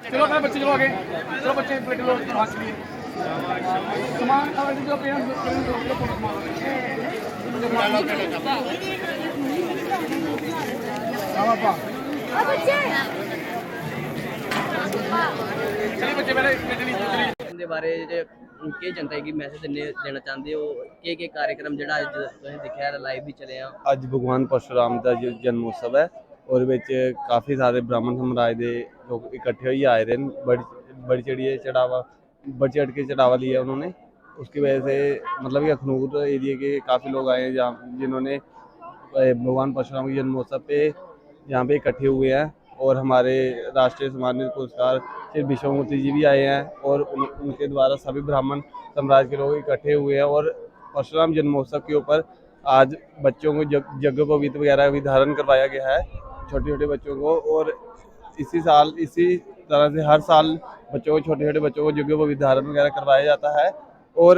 चलो अपने बच्चे चलो आगे, चलो बच्चे प्लेट लो हाथ लिए सामान जो चलिए बच्चे पहले ਦੇ ਬਾਰੇ ਜੇ ਕੀ ਜਨਤਾ ਕੀ ਮੈਸੇਜ ਦੇਣਾ ਚਾਹੁੰਦੇ ਹੋ ਕਿ कार्यक्रम ਜਿਹੜਾ ਅੱਜ ਤੁਸੀਂ ਦੇਖਿਆ ਲਾਈਵ ਵੀ ਚੱਲਿਆ ਅੱਜ ਭਗਵਾਨ ਪਰਸ਼ੁਰਾਮ ਦਾ ਜਨਮ ਉਤਸਵ ਹੈ और ਵਿੱਚ काफ़ी सारे ब्राह्मण समाज के लोग इकट्ठे होइए आए रहे हैं। बड़ी चढ़िए चढ़ावा बढ़ चढ़ के चढ़ावा लिया उन्होंने। उसकी वजह से मतलब कि अखनूर एरिए के काफ़ी लोग आए हैं जहाँ जिन्होंने भगवान परशुराम के जन्मोत्सव पे यहाँ पे इकट्ठे हुए हैं। और हमारे राष्ट्रीय सम्मानित पुरस्कार श्री विश्वमूर्ति जी भी आए हैं और उनके द्वारा सभी ब्राह्मण समाज के लोग इकट्ठे हुए हैं। और परशुराम जन्मोत्सव के ऊपर आज बच्चों को यज्ञोपवीत वगैरह भी धारण करवाया गया है छोटे छोटे बच्चों को। और इसी तरह से हर साल बच्चों को छोटे छोटे बच्चों को यज्ञोपवीत धारण वगैरह करवाया जाता है। और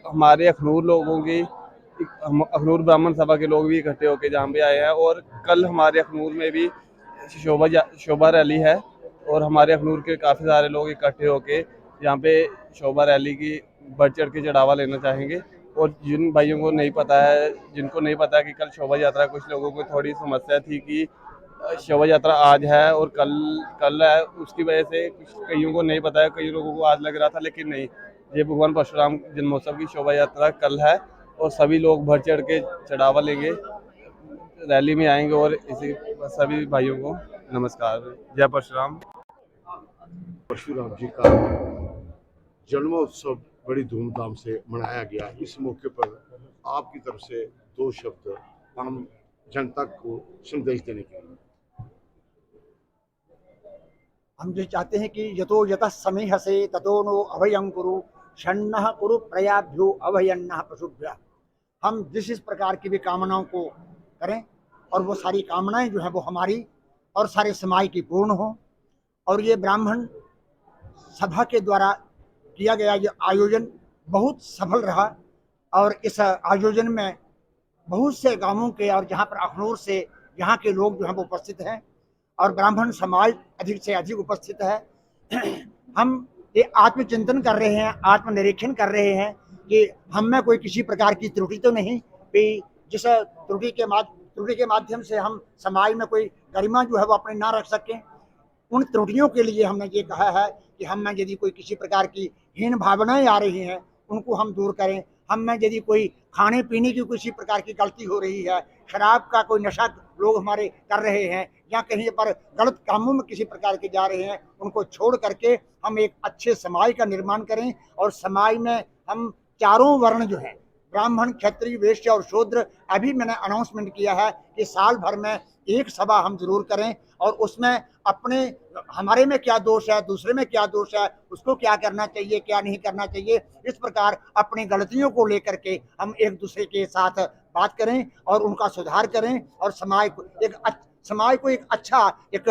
हमारे अखनूर लोगों की अखनूर ब्राह्मण सभा के लोग भी इकट्ठे होकर जहाँ पे आए हैं। और कल हमारे अखनूर में भी शोभा रैली है और हमारे अखनूर के काफ़ी सारे लोग इकट्ठे होकर यहाँ पे शोभा रैली की बढ़ चढ़ के चढ़ावा लेना चाहेंगे। और जिन भाइयों को नहीं पता है जिनको नहीं पता है कि कल शोभा यात्रा, कुछ लोगों को थोड़ी समस्या थी कि शोभा यात्रा आज है और कल है, उसकी वजह से कईयों को नहीं पता है, कई लोगों को आज लग रहा था, लेकिन नहीं, ये भगवान परशुराम जन्मोत्सव की शोभा यात्रा कल है और सभी लोग बढ़ चढ़ के चढ़ावा लेंगे, रैली में आएंगे। और इसी सभी भाइयों को नमस्कार, जय परशुराम। परशुराम जी का जन्मोत्सव बड़ी धूमधाम से मनाया गया। इस मौके पर आपकी तरफ से दो शब्द आम जनता को संदेश देने के लिए। हम जो चाहते हैं कि यतो यतः समीह से ततो नो अभयं कुरु षण्णः कुरु प्रयाभ्यो अभयन्नः पशुभ्यः। हम जिस प्रकार की भी कामनाओं को करें और वो सारी कामनाएं जो है वो हमारी और सारे समाज की पूर्ण हो। और ये ब्राह्मण सभा के द्वारा किया गया ये आयोजन बहुत सफल रहा और इस आयोजन में बहुत से गांवों के और जहां पर अखनूर से यहाँ के लोग जो हैं वो उपस्थित हैं और ब्राह्मण समाज अधिक से अधिक उपस्थित है। हम ये आत्मचिंतन कर रहे हैं, आत्मनिरीक्षण कर रहे हैं कि हम में कोई किसी प्रकार की त्रुटि तो नहीं, कि जिस त्रुटि के माध्यम से हम समाज में कोई गरिमा जो है वो अपने ना रख सकें। उन त्रुटियों के लिए हमने ये कहा है कि हम में यदि कोई किसी प्रकार की हीन भावनाएं आ रही हैं उनको हम दूर करें। हम में यदि कोई खाने पीने की किसी प्रकार की गलती हो रही है, शराब का कोई नशा लोग हमारे कर रहे हैं या कहीं पर गलत कामों में किसी प्रकार के जा रहे हैं, उनको छोड़ करके हम एक अच्छे समाज का निर्माण करें। और समाज में हम चारों वर्ण जो है, ब्राह्मण, क्षत्रिय, वैश्य और शूद्र, अभी मैंने अनाउंसमेंट किया है कि साल भर में एक सभा हम जरूर करें और उसमें अपने हमारे में क्या दोष है, दूसरे में क्या दोष है, उसको क्या करना चाहिए, क्या नहीं करना चाहिए, इस प्रकार अपनी गलतियों को लेकर के हम एक दूसरे के साथ बात करें और उनका सुधार करें और समाज को एक अच्छा एक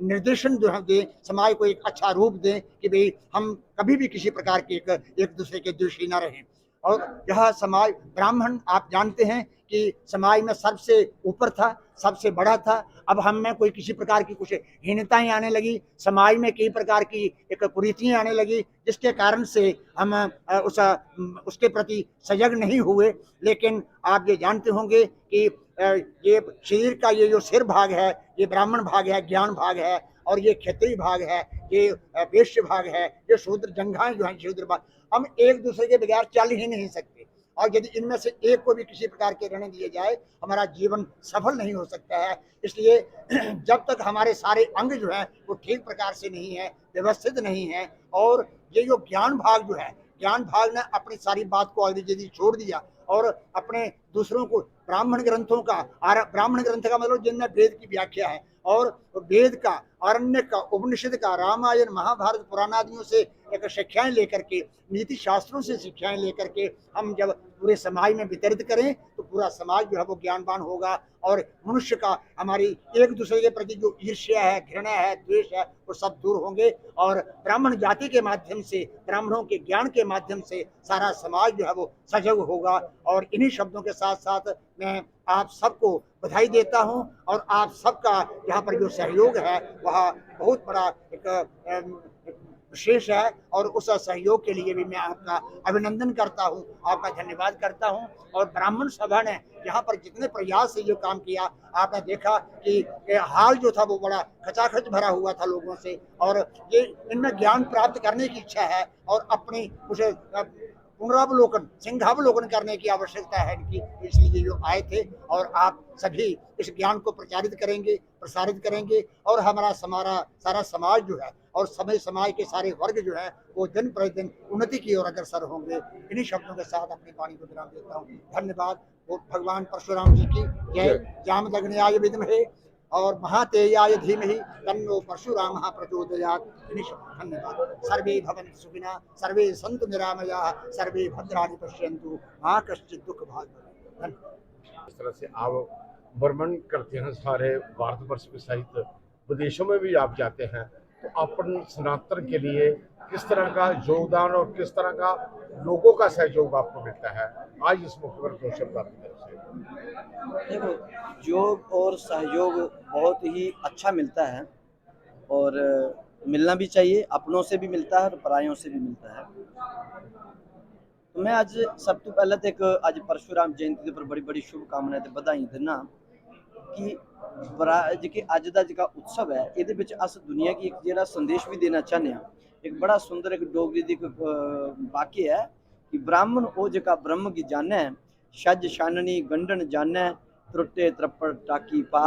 निर्देशन जो है दें, समाज को एक अच्छा रूप दें कि भाई हम कभी भी किसी प्रकार के एक दूसरे के दोषी न रहें। और यह समाज ब्राह्मण आप जानते हैं कि समाज में सबसे ऊपर था, सबसे बड़ा था। अब हम में कोई किसी प्रकार की कुछ हीनताएं आने लगी, समाज में कई प्रकार की एक कुरीतियां आने लगी, जिसके कारण से हम उसके प्रति सजग नहीं हुए। लेकिन आप ये जानते होंगे कि ये शरीर का ये जो सिर भाग है ये ब्राह्मण भाग है, ज्ञान भाग है, और ये क्षत्रिय भाग है, ये वैश्य भाग है, ये शूद्र जंघाएं जो है शूद्र भाग। हम एक दूसरे के बगैर चल ही नहीं सकते और यदि इनमें से एक को भी किसी प्रकार के रहने दिए जाए हमारा जीवन सफल नहीं हो सकता है। इसलिए जब तक हमारे सारे अंग जो है वो ठीक प्रकार से नहीं है, व्यवस्थित नहीं है, और ये जो ज्ञान भाग जो है, ज्ञान भाग ने अपनी सारी बात को यदि छोड़ दिया और अपने दूसरों को ब्राह्मण ग्रंथों का, ब्राह्मण ग्रंथ का मतलब जिनमें वेद की व्याख्या है और वेद का, आरण्यक का, उपनिषद का, रामायण, महाभारत, पुराण आदियों से एक शिक्षाएं लेकर के, नीति शास्त्रों से शिक्षाएं लेकर के हम जब पूरे समाज में वितरित करें तो पूरा समाज जो है वो ज्ञानवान होगा और मनुष्य का हमारी एक दूसरे के प्रति जो ईर्ष्या है, घृणा है, द्वेष है, वो सब दूर होंगे। और ब्राह्मण जाति के माध्यम से, ब्राह्मणों के ज्ञान के माध्यम से सारा समाज जो है वो सजग होगा। और इन्हीं शब्दों के साथ साथ मैं आप सबको बधाई देता हूं और आप सबका यहाँ पर जो सहयोग है वह बहुत बड़ा एक विशेष है और उस सहयोग के लिए भी मैं आपका अभिनंदन करता हूं, आपका धन्यवाद करता हूं। और ब्राह्मण सभा ने यहाँ पर जितने प्रयास से जो काम किया, आपने देखा कि हाल जो था वो बड़ा खचाखच भरा हुआ था लोगों से, और ये इनमें ज्ञान प्राप्त करने की इच्छा है और अपनी कुछ पुनरावलोकन सिंहावलोकन करने की आवश्यकता है इनकी, इसलिए जो आए थे। और आप सभी इस ज्ञान को प्रचारित करेंगे, प्रसारित करेंगे और हमारा सारा समाज जो है और समाज के सारे वर्ग जो है वो दिन प्रतिदिन उन्नति की ओर अग्रसर होंगे। इन्हीं शब्दों के साथ अपनी वाणी को विराम देता हूँ। धन्यवाद। वो भगवान परशुराम जी की जय। जामदग्न्याय विद्महे और महातेयाय धीमहि तन्नो परशुरामः प्रचोदयात्। धन्यवाद। सर्वे भवन्तु सुखिनः, सर्वे सन्तु निरामयाः, सर्वे भद्राणि पश्यन्तु, मा कश्चित् दुःखभाग् भवेत्। धन्यवाद। इस तरह से आप भ्रमण करते हैं सारे भारतवर्ष के सहित, विदेशों में भी आप जाते हैं, तो अपन सनातन के लिए किस तरह का योगदान और किस तरह का लोगों का सहयोग आपको मिलता है? आज इस मौके पर 2 शब्द आपकी तरफ से। देखो, योग और सहयोग बहुत ही अच्छा मिलता है और मिलना भी चाहिए, अपनों से भी मिलता है और परायों से भी मिलता है। तो मैं आज सब तो पहले तो एक आज परशुराम जयंती के ऊपर बड़ी बड़ी शुभकामनाएं ते बधाई देना कि जेह्के अज दा जेह्का उत्सव है इहदे विच अस दुनिया की एक जेह्ड़ा संदेश भी देना चाहते हैं। एक बड़ा सुंदर एक डोगरी दी वाक्य है कि ब्राह्मण ओ जेह्का ब्रह्म गी जानै, छज छाननी गंढन जानै, त्रुट्टे त्रप्पड़ टाकी पा,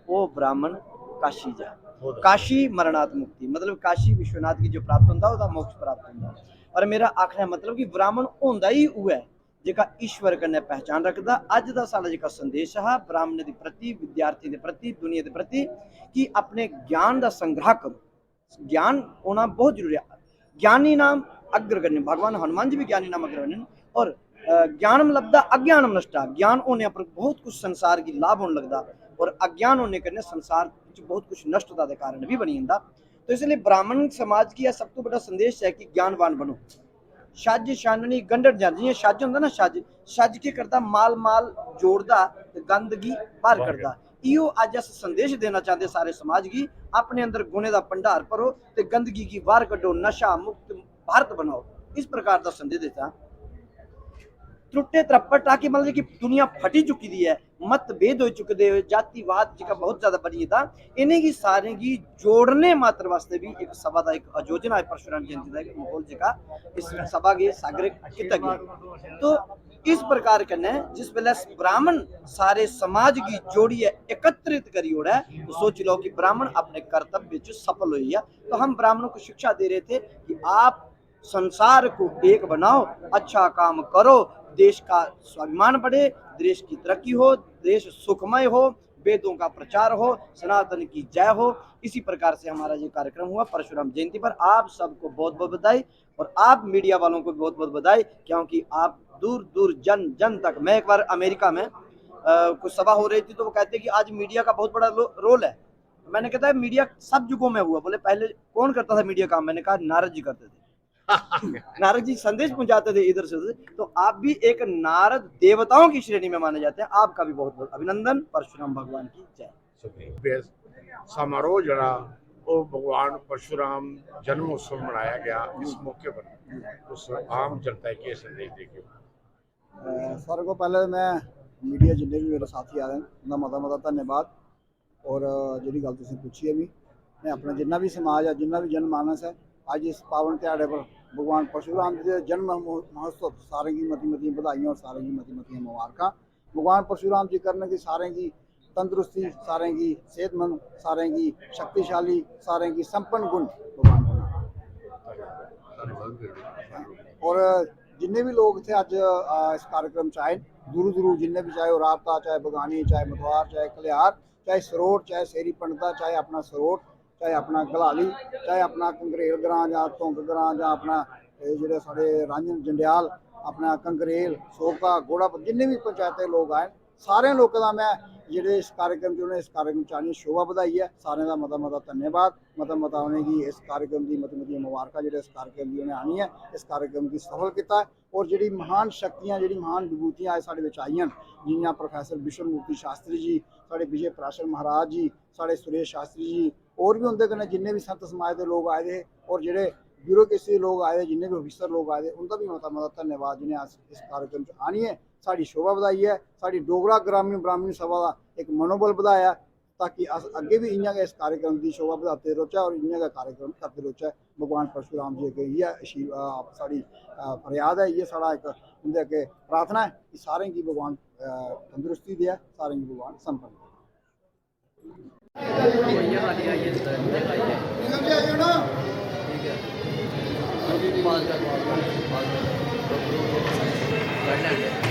ओ ब्राह्मण काशी जा। काशी मरणात मुक्ति, मतलब काशी विश्वनाथ की जो प्राप्त होंदा ओहदा मोक्ष प्राप्त होंदा। और मेरा आखना मतलब कि ब्राह्मण होंदा ही उह है जेका ईश्वर कन्नै पहचान रखदा। अज दा साडा जेका संदेश है ब्राह्मण दे प्रति, विद्यार्थी दे प्रति, दुनिया दे प्रति कि अपने ज्ञान दा संग्रह करो। ज्ञान होना बहुत जरूरी है। ज्ञानी नाम अग्रगण्य, भगवान हनुमान जी भी ज्ञानी नाम अग्रगण्य। और ज्ञानम लब्धा अज्ञानम नष्टा, ज्ञान होने पर बहुत कुछ संसार की लाभ होने लगता और अज्ञान होने करने संसार बहुत कुछ नष्टता के कारण भी बनी जंदा। तो इसलिए ब्राह्मण समाज की यह सब तो बड़ा संदेश है कि ज्ञानवान बनो। छज छाननी गंढन जान, जियां छज होंदा ना, छज के करता माल जोड़दा ते गंदगी बाहर करदा। इहो अज अस संदेश देना चाहते सारे समाज की, अपने अंदर गुणे दा भंडार भरो ते गंदगी की बाहर कड्डो, नशा मुक्त भारत बनाओ, इस प्रकार का संदेश देता। त्रुट्टे त्रप्पड़ टाकी मतलब कि दुनिया फटी चुकी दी है, मतभेद हो चुके दे, जातिवाद जिका बहुत ज्यादा बनी था, इन्हें की सारे की जोड़ने मात्र वास्ते भी एक सभा का एक आयोजना है परशुराम जयंती का एक माहौल जिका इस सभा के सागरिक किया गया। तो इस प्रकार कने जिस वेले ब्राह्मण सारे समाज की जोड़ी है एकत्रित करी ओड़ा है, तो सोच लो कि ब्राह्मण अपने कर्तव्य सफल हुई है। तो हम ब्राह्मणों को शिक्षा दे रहे थे कि आप संसार को एक बनाओ, अच्छा काम करो, देश का स्वाभिमान बढ़े, देश की तरक्की हो, देश सुखमय हो, वेदों का प्रचार हो, सनातन की जय हो। इसी प्रकार से हमारा ये कार्यक्रम हुआ परशुराम जयंती पर। आप सबको बहुत बहुत बधाई और आप मीडिया वालों को बहुत बहुत बधाई, क्योंकि आप दूर दूर जन जन तक। मैं एक बार अमेरिका में कुछ सभा हो रही थी तो वो कहते कि आज मीडिया का बहुत बड़ा रोल है। मैंने कहता है मीडिया सब युगों में हुआ। बोले पहले कौन करता था मीडिया काम? मैंने कहा नारद जी करते थे। नारद जी संदेश पहुंचाते थे इधर से उधर। तो आप भी एक नारद देवताओं की श्रेणी में माने जाते हैं। आपका भी बहुत बहुत अभिनंदन। परशुराम भगवान की जय। समारोह जरा वो भगवान परशुराम जन्मोत्सव मनाया गया, इस मौके पर उस आम जनता के संदेश देखे। सारे को पहले मैं मीडिया जिन्ने भी मेरे साथी आ रहे हैं उनका मता धन्यवाद। और जी गल तुसीं पूछी है भी, मैं अपना जिन्ना भी समाज है, जिन्ना भी जनमानस है, अज इस पावन ध्याड़े पर भगवान परशुराम जी के जन्म महोत्सव सारे की मती बधाइयां और सारे की मती मुबारक। भगवान परशुराम जी करने की सारे की तंदुरुस्ती, सारे की सेहतमंद, सारे की शक्तिशाली, सारे की संपन्न गुण भगवान और जिन्ने भी लोग थे अज इस कार्यक्रम च आए, दूर दूर जिन्ने भी, चाहे राबता, चाहे बगानी, चाहे मथवार, चाहे कलियार, चाहे सरोट, चाहे सेरी पंडता, चाहे अपना सरोट, चाहे अपना गलाली, चाहे अपना कंगरेल ग्रां या धुंग ग्रां या अपना जेह्ड़े साढ़े रांझन जंडियाल, अपना कंगरेल, सोका, घोड़ापुर, जिन्ने भी पंचायतें लोग आए सारे लोगों का मैं ਜਿਹੜੇ ਇਸ कार्यक्रम 'ਚ ਉਹਨੇ ਇਸ कार्यक्रम 'ਚ ਆਉਣੀ ਸ਼ੋਭਾ ਵਧਾਈ ਹੈ ਸਾਰਿਆਂ ਦਾ ਮਤਾ ਧੰਨਵਾਦ ਮਤਾ ਉਹਨੇ ਕੀ ਇਸ कार्यक्रम ਦੀ ਮਤਮਤੀਆਂ ਮੁਬਾਰਕਾਂ ਜਿਹੜੇ ਇਸ कार्यक्रम ਦੀ ਉਹਨੇ ਆਣੀ ਹੈ ਇਸ कार्यक्रम ਦੀ ਸਫਲ ਕੀਤਾ ਔਰ ਜਿਹੜੀ ਮਹਾਨ ਸ਼ਕਤੀਆਂ ਜਿਹੜੀ ਮਹਾਨ ਵਿਭੂਤੀਆਂ ਸਾਡੇ ਵਿੱਚ ਆਈਆਂ ਜਿਹੀਆਂ ਪ੍ਰੋਫੈਸਰ ਵਿਸ਼ਵ ਮੂਰਤੀ ਸ਼ਾਸਤਰੀ ਜੀ ਸਾਡੇ ਵਿਜੇ ਪ੍ਰਾਸ਼ਰ ਮਹਾਰਾਜ ਜੀ ਸਾਡੇ ਸੁਰੇਸ਼ ਸ਼ਾਸਤਰੀ जी और भी उनके कन्नै जिन्ने भी संत समाज के लोग आए थे और जेडे ब्यूरोक्रेसी लोग आए थे जिन्ने भी ऑफिसर लोग आए थे उनका भी मता धन्यवाद जिन्हें इस कार्यक्रम च आनी है साड़ी शोभा ਵਧਾਈ है साड़ी डोगरा ग्रामीण ब्राह्मणी सभा का एक मनोबल ਵਧਾਇਆ ताकि अस अगे भी इं इस कार्यक्रम की शोभा बढ़ाते रोचा और इं कार्यक्रम करते रोचा भगवान परशुराम जी अगे इयै साड़ी फरियाद है ये साड़ा एक उनके अगे प्रार्थना है कि सारें की भगवान तंदुरुस्ती दे सारें की भगवान संपन्न भैया वाली आई है ठीक है